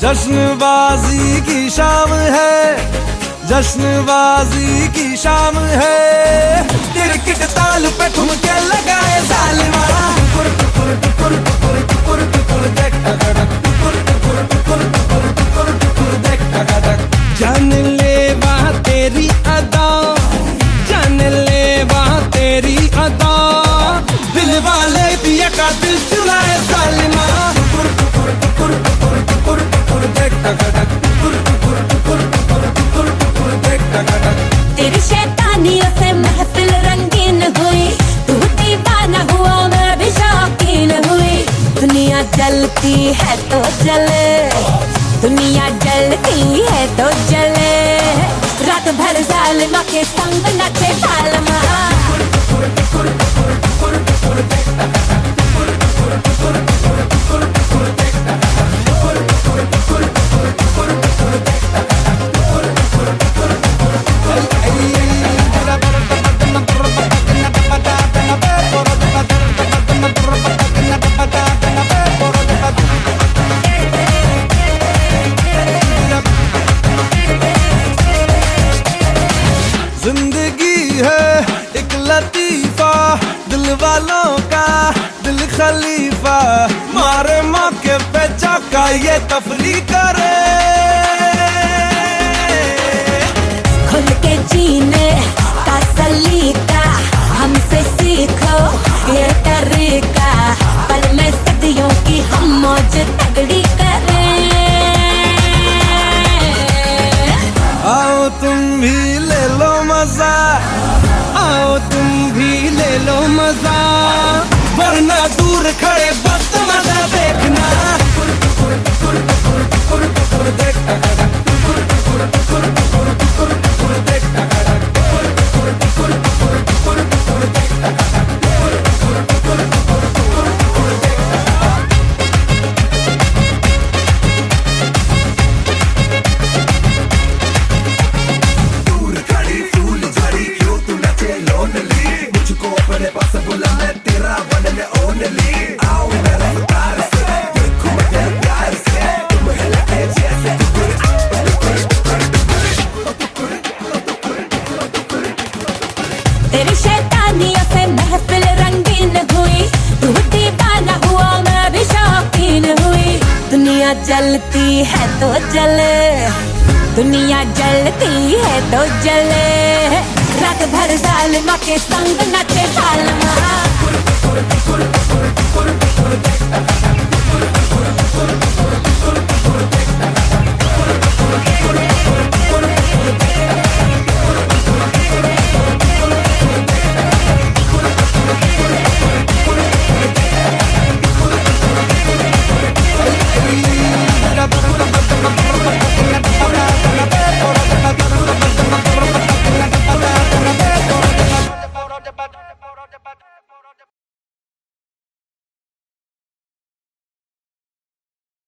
जश्नबाजी की शाम है, जश्नबाजी की शाम है। क्रिकेट ताल पे ठुमके लगाए जालिमा। टुकुर टुकुर टुकुर टुकुर टुकुर टुकुर देख टकटक, टुकुर टुकुर टुकुर टुकुर टुकुर टुकुर देख टकटक। जान ले वहाँ तेरी अदा, जान ले वहाँ तेरी अदा। दिल वाले पिया का दिल चुराए जालिमा। टुकुर टुकुर टुकुर टुकुर टुकुर टुकुर देख टकटक, टुकुर टुकुर टुकुर टुकुर टुकुर टुकुर देख टकटक। तेरी शैतानियों से महफिल रंगीन हुई, तू दीवाना हुआ मैं भी शौकीन हुई। दुनिया जलती है तो जले, दुनिया जलती है तो जले। रात भर जालिमा के संग नचे जालिमा। जिंदगी है एक लतीफा, दिल वालों का दिल खलीफा। मारे मौके पे चौका ये तफरी करे। खुल के जीने का सलीका हमसे सीखो ये तरीका। पल में सदियों की हम मौज तगड़ी करें। आओ तुम भी ले लो मजा, आओ तुम भी ले लो मजा। वरना दूर खड़े वक्त मजा देखना। टुकुर टुकुर टुकुर टुकुर टुकुर टुकुर देख टकटक, टुकुर टुकुर टुकुर टुकुर टुकुर टुकुर देख टकटक, टुकुर टुकुर टुकुर टुकुर टुकुर टुकुर देख टकटक, टुकुर टुकुर टुकुर टुकुर टुकुर टुकुर देख टकटक। दूर खड़ी फूल झड़ी क्यों तू नचे लोनली। मुझको अपने पास बुला मैं तेरा बनने ओनली। आओ मेरा रफ्तार से देखो मुझे प्यार से, तुम हिलते जैसे टुकुर टुकुर टुकुर टुकुर टुकुर। तेरी शैतानियों से महफिल रंगीन हुई, तू दीवाना हुआ मैं भी शौकीन हुई। दुनिया जलती है तो जले, दुनिया जलती है तो जले। रात भर जालिमा के संग नचे जालिमा।